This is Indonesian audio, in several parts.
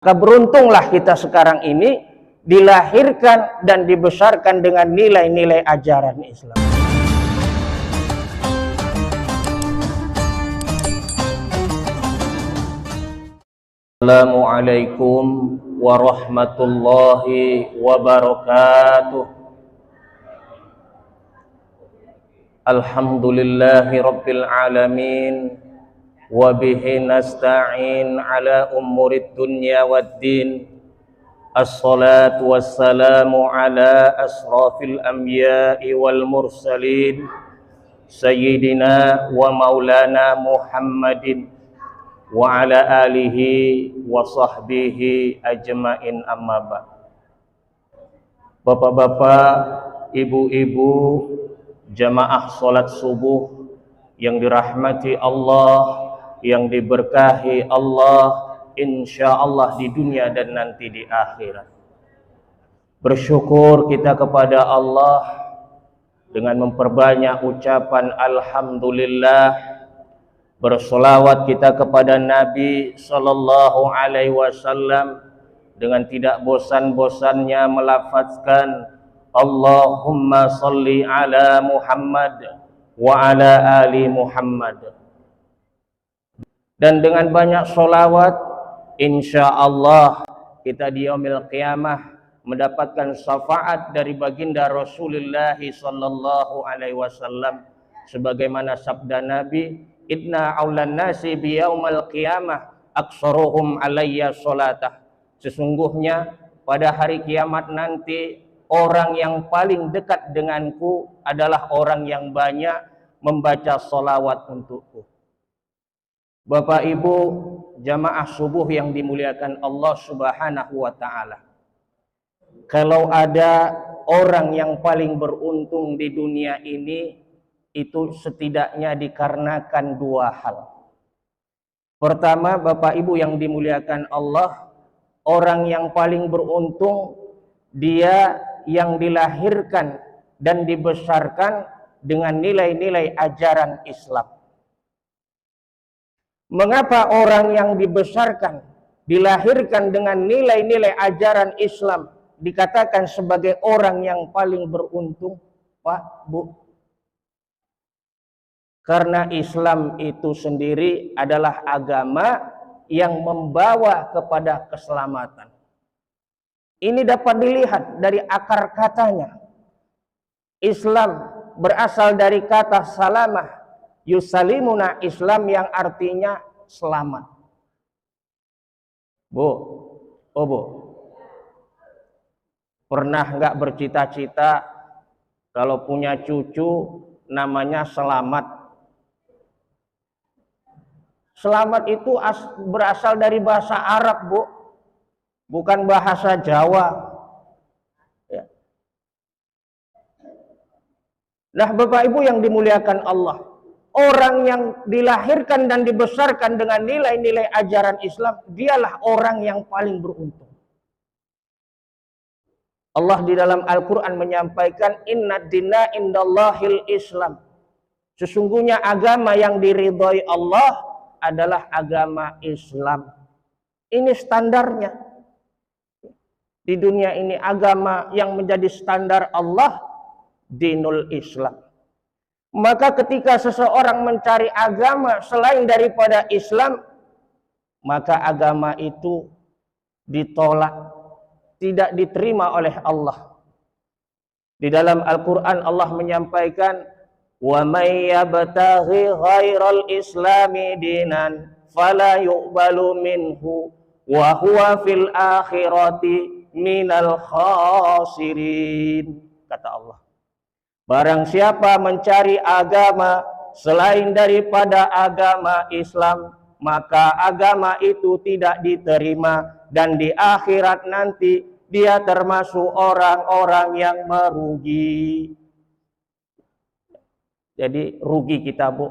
Maka beruntunglah kita sekarang ini dilahirkan dan dibesarkan dengan nilai-nilai ajaran Islam. Assalamualaikum warahmatullahi wabarakatuh. Alhamdulillahi rabbil alamin. Wabihi nasta'in ala umurid dunya waddin. Assalatu wassalamu ala asrafil anbiya'i wal mursalin Sayyidina wa maulana Muhammadin wa ala alihi wa sahbihi ajmain, amma ba'd. Bapak-bapak, ibu-ibu, jamaah salat subuh yang dirahmati Allah, yang diberkahi Allah, insyaallah di dunia dan nanti di akhirat. Bersyukur kita kepada Allah dengan memperbanyak ucapan alhamdulillah. Bersolawat kita kepada Nabi sallallahu alaihi wasallam dengan tidak bosan-bosannya melafazkan Allahumma salli ala Muhammad wa ala ali Muhammad. Dan dengan banyak solawat, insyaallah kita di yaumil qiyamah mendapatkan syafaat dari baginda Rasulullah sallallahu alaihi wasallam, sebagaimana sabda Nabi, inna aulan nasi bi yaumil qiyamah aksaruhum alayya salatah. Sesungguhnya pada hari kiamat nanti orang yang paling dekat denganku adalah orang yang banyak membaca solawat untukku. Bapak Ibu jamaah subuh yang dimuliakan Allah Subhanahu wa ta'ala, kalau ada orang yang paling beruntung di dunia ini, itu setidaknya dikarenakan dua hal. Pertama, Bapak Ibu yang dimuliakan Allah, orang yang paling beruntung dia yang dilahirkan dan dibesarkan dengan nilai-nilai ajaran Islam. Mengapa orang yang dibesarkan, dilahirkan dengan nilai-nilai ajaran Islam dikatakan sebagai orang yang paling beruntung, Pak, Bu? Karena Islam itu sendiri adalah agama yang membawa kepada keselamatan. Ini dapat dilihat dari akar katanya. Islam berasal dari kata salamah, yusalimuna, Islam yang artinya selamat. Bu, oh Bu, pernah nggak bercita-cita kalau punya cucu namanya Selamat? Selamat itu berasal dari bahasa Arab, Bu, bukan bahasa Jawa. Ya. Nah, Bapak Ibu yang dimuliakan Allah, orang yang dilahirkan dan dibesarkan dengan nilai-nilai ajaran Islam, dialah orang yang paling beruntung. Allah di dalam Al-Quran menyampaikan, inna dina indallahil Islam. Sesungguhnya agama yang diridhoi Allah adalah agama Islam. Ini standarnya. Di dunia ini agama yang menjadi standar Allah, dinul Islam. Maka ketika seseorang mencari agama selain daripada Islam, maka agama itu ditolak, tidak diterima oleh Allah. Di dalam Al-Quran Allah menyampaikan, wa may yabtaghi ghairal islami dinan fala yuqbalu minhu wa huwa fil akhirati minal khasirin, kata Allah. Barang siapa mencari agama selain daripada agama Islam, maka agama itu tidak diterima dan di akhirat nanti dia termasuk orang-orang yang merugi. Jadi rugi kita, Bu.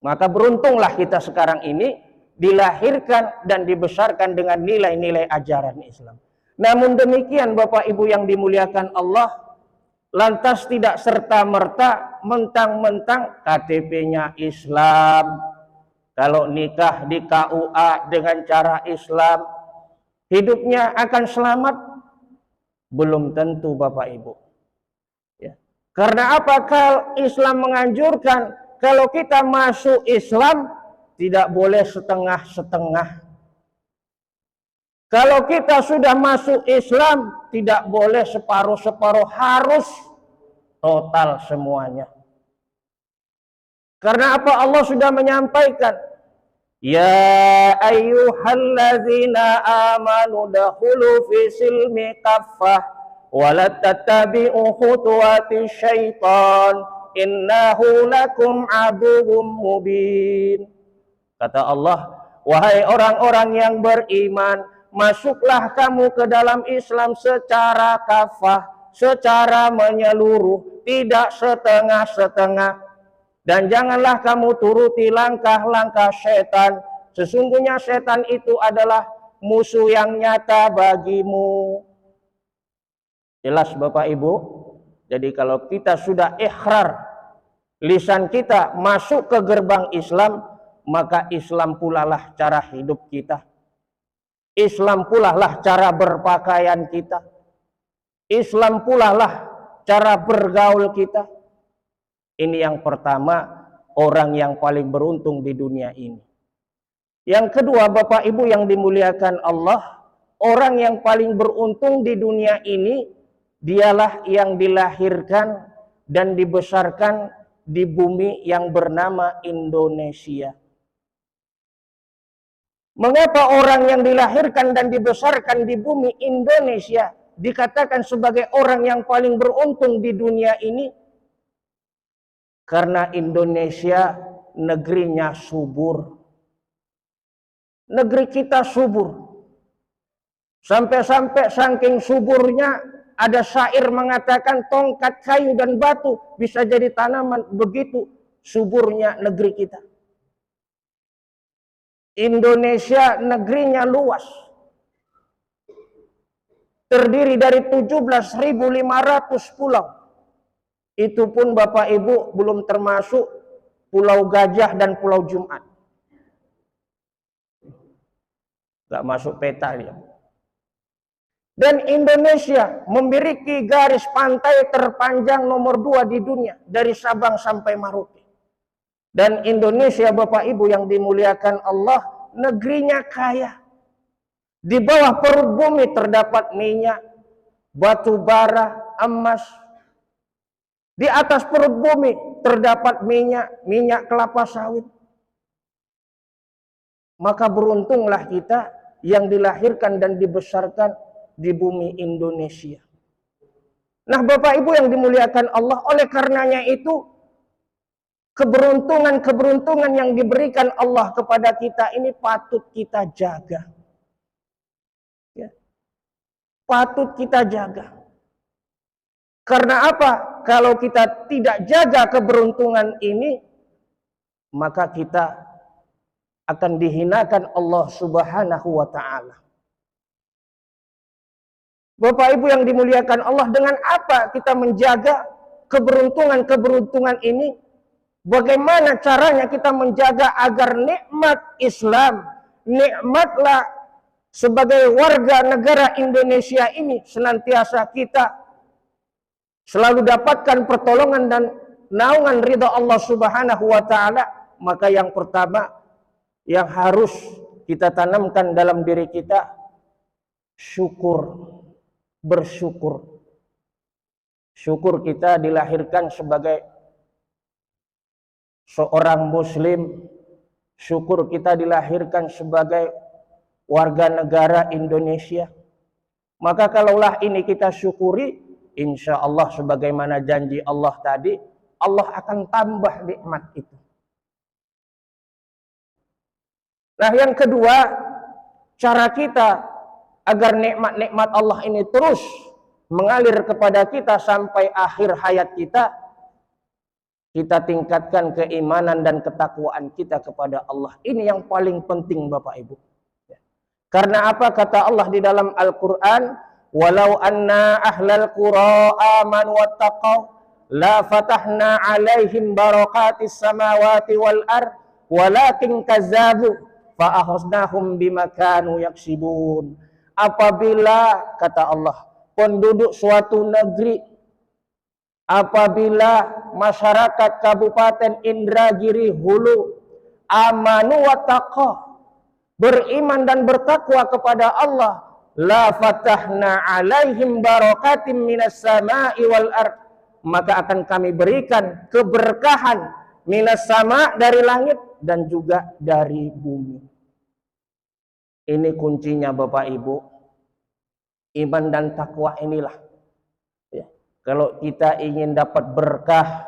Maka beruntunglah kita sekarang ini dilahirkan dan dibesarkan dengan nilai-nilai ajaran Islam. Namun demikian Bapak Ibu yang dimuliakan Allah, lantas tidak serta-merta mentang-mentang KTP-nya Islam, kalau nikah di KUA dengan cara Islam, hidupnya akan selamat? Belum tentu Bapak Ibu. Ya. Karena apa? Kalau Islam menganjurkan kalau kita masuk Islam tidak boleh setengah-setengah. Kalau kita sudah masuk Islam tidak boleh separuh-separuh, harus total semuanya. Karena apa? Allah sudah menyampaikan, ya ayyuhalladzina amanu dakhulu fi silmi kaffah wa la tattabi'u khutuwati syaitan innahu lakum aduwwum mubin. Kata Allah, wahai orang-orang yang beriman, masuklah kamu ke dalam Islam secara kafah, secara menyeluruh, tidak setengah-setengah. Dan janganlah kamu turuti langkah-langkah setan. Sesungguhnya setan itu adalah musuh yang nyata bagimu. Jelas Bapak Ibu? Jadi kalau kita sudah ikhrar, lisan kita masuk ke gerbang Islam, maka Islam pula lah cara hidup kita. Islam pula lah cara berpakaian kita. Islam pula lah cara bergaul kita. Ini yang pertama, orang yang paling beruntung di dunia ini. Yang kedua, Bapak Ibu yang dimuliakan Allah, orang yang paling beruntung di dunia ini, dialah yang dilahirkan dan dibesarkan di bumi yang bernama Indonesia. Mengapa orang yang dilahirkan dan dibesarkan di bumi Indonesia dikatakan sebagai orang yang paling beruntung di dunia ini? Karena Indonesia negerinya subur. Negeri kita subur. Sampai-sampai saking suburnya ada syair mengatakan tongkat kayu dan batu bisa jadi tanaman, begitu suburnya negeri kita. Indonesia negerinya luas. Terdiri dari 17.500 pulau. Itu pun Bapak Ibu belum termasuk Pulau Gajah dan Pulau Jumat. Gak masuk peta dia. Dan Indonesia memiliki garis pantai terpanjang nomor 2 di dunia. Dari Sabang sampai Maroke. Dan Indonesia Bapak Ibu yang dimuliakan Allah, negerinya kaya. Di bawah perut bumi terdapat minyak, batu bara, emas. Di atas perut bumi terdapat minyak kelapa sawit. Maka beruntunglah kita yang dilahirkan dan dibesarkan di bumi Indonesia. Nah Bapak Ibu yang dimuliakan Allah, oleh karenanya itu keberuntungan-keberuntungan yang diberikan Allah kepada kita ini patut kita jaga. Ya. Patut kita jaga. Karena apa? Kalau kita tidak jaga keberuntungan ini, maka kita akan dihinakan Allah Subhanahu wa ta'ala. Bapak Ibu yang dimuliakan Allah, dengan apa kita menjaga keberuntungan-keberuntungan ini? Bagaimana caranya kita menjaga agar nikmat Islam, nikmatlah sebagai warga negara Indonesia ini senantiasa kita selalu dapatkan pertolongan dan naungan ridha Allah Subhanahu wa ta'ala? Maka yang pertama yang harus kita tanamkan dalam diri kita, syukur, bersyukur. Syukur kita dilahirkan sebagai seorang muslim, syukur kita dilahirkan sebagai warga negara Indonesia. Maka kalaulah ini kita syukuri, insya Allah sebagaimana janji Allah tadi, Allah akan tambah nikmat itu. Nah yang kedua, cara kita agar nikmat-nikmat Allah ini terus mengalir kepada kita sampai akhir hayat kita, kita tingkatkan keimanan dan ketakwaan kita kepada Allah. Ini yang paling penting Bapak Ibu. Karena apa? Kata Allah di dalam Al-Quran, walau anna ahlal qura amanu wattaqaw la fatahna alaihim barakatis samawati wal ard walakin kazzabu fa akhadnahum bima kanu yaksibun. Apabila, kata Allah, penduduk suatu negeri, apabila masyarakat Kabupaten Indragiri Hulu amanu wa taqwa, beriman dan bertakwa kepada Allah, la fatahna alaihim barakatim minas sama'i wal ard, maka akan kami berikan keberkahan minas sama, dari langit, dan juga dari bumi. Ini kuncinya Bapak Ibu. Iman dan takwa inilah. Ya. Kalau kita ingin dapat berkah,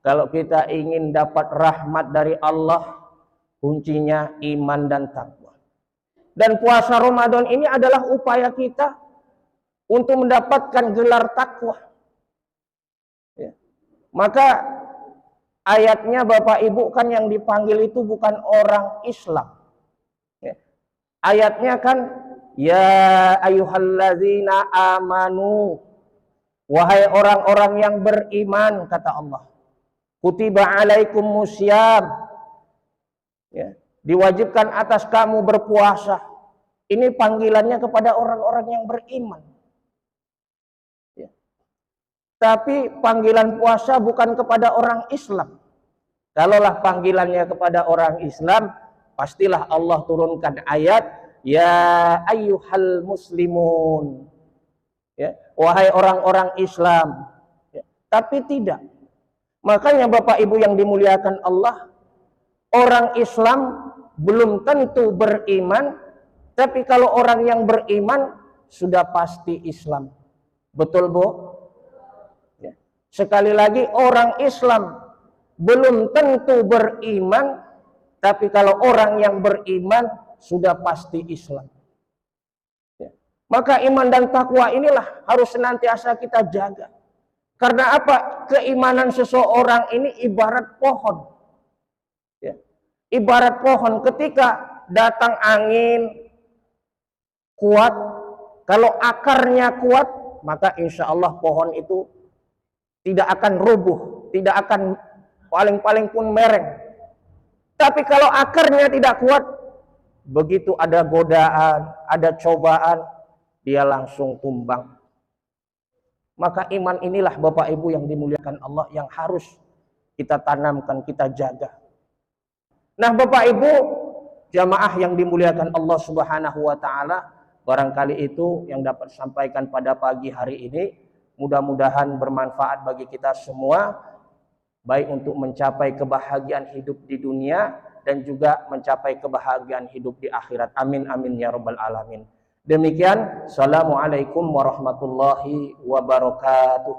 kalau kita ingin dapat rahmat dari Allah, kuncinya iman dan takwa. Dan puasa Ramadan ini adalah upaya kita untuk mendapatkan gelar takwa. Ya. Maka ayatnya Bapak Ibu kan yang dipanggil itu bukan orang Islam. Ya. Ayatnya kan, ya ayyuhallazina amanu, wahai orang-orang yang beriman, kata Allah. Kutiba alaikumusiyam, ya, diwajibkan atas kamu berpuasa. Ini panggilannya kepada orang-orang yang beriman. Ya. Tapi panggilan puasa bukan kepada orang Islam. Kalaulah panggilannya kepada orang Islam, pastilah Allah turunkan ayat, ya ayyuhal muslimun, ya, wahai orang-orang Islam. Ya. Tapi tidak. Makanya Bapak Ibu yang dimuliakan Allah, orang Islam belum tentu beriman, tapi kalau orang yang beriman sudah pasti Islam. Betul, Bu? Ya. Sekali lagi, orang Islam belum tentu beriman, tapi kalau orang yang beriman sudah pasti Islam. Ya. Maka iman dan takwa inilah harus senantiasa kita jaga. Karena apa? Keimanan seseorang ini ibarat pohon. Ya. Ibarat pohon, ketika datang angin kuat, kalau akarnya kuat, maka insya Allah pohon itu tidak akan rubuh, tidak akan paling-paling pun mereng. Tapi kalau akarnya tidak kuat, begitu ada godaan, ada cobaan, dia langsung tumbang. Maka iman inilah Bapak Ibu yang dimuliakan Allah yang harus kita tanamkan, kita jaga. Nah Bapak Ibu, jamaah yang dimuliakan Allah Subhanahu wa Ta'ala, barangkali itu yang dapat sampaikan pada pagi hari ini. Mudah-mudahan bermanfaat bagi kita semua, baik untuk mencapai kebahagiaan hidup di dunia dan juga mencapai kebahagiaan hidup di akhirat. Amin amin ya rabbal alamin. Demikian, assalamualaikum warahmatullahi wabarakatuh.